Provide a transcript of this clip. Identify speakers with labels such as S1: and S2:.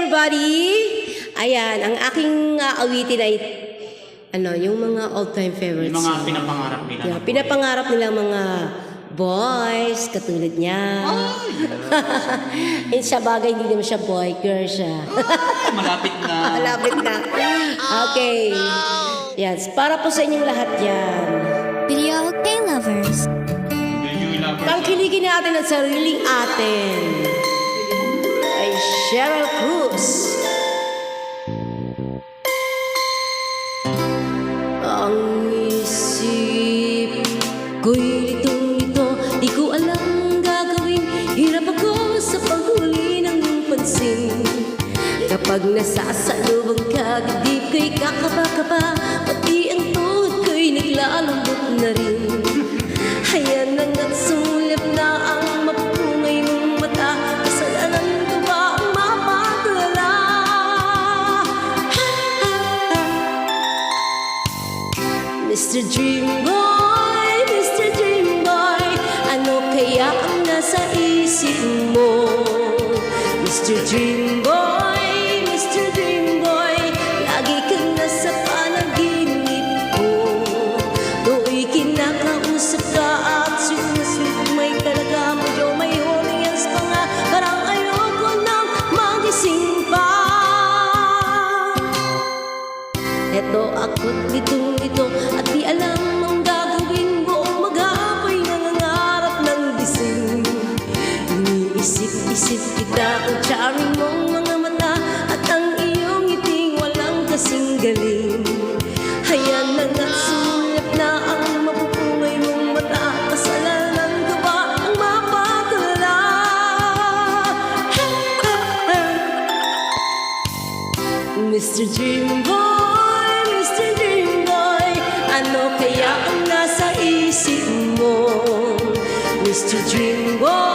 S1: everybody! Ayan, ang aking awitin ay yung mga all-time favorites.
S2: Yung mga pinapangarap nila.
S1: Yeah, pinapangarap nila mga boys, katulad niya. Sa bagay, hindi naman siya boy, girl siya.
S2: Malapit na.
S1: Malapit na. Okay. Yes, para po sa inyong lahat yan.
S3: Video Day Lovers.
S1: Tangkilikin natin ang sariling atin. Ay Sheryl Cruz. Ang isip ko'y litong-lito, di ko alam gagawin. Hirap ako sa paghuli ng iyong pansin. Kapag nasasalubong ka, dibdib ko'y kakaba-kaba, pati ang tuhod ko'y naglalambot na rin. Hayan hanggat sumulip na ang mapupungay mong mata, kasalanan ko ba ang mapatulala? Mr. Dream Boy, Mr. Dream Boy, ano kaya ang nasa isip mo? Mr. Dream Boy, Mr. Dream Boy, lagi kang nasa panaginip ko. Do'y kinakausap ka at sweet na sweet, may talaga medyo may holding hands pa nga, parang ayoko nang magising pa. Eto ako't litong-lito at di alam ang gagawin, buong maghapay nangangarap ng gising. Iniisip-isip kita ang charming mong mga mata at ang iyong ngiting walang kasing galing. Hayan na nga, sumulip na ang mapupungay mong mata, kasalanan ko ba ang mapatulala? Mr. Dream Boy, Mr. Dream Boy, ano kaya ang nasa isip mo? Mr. Dream Boy,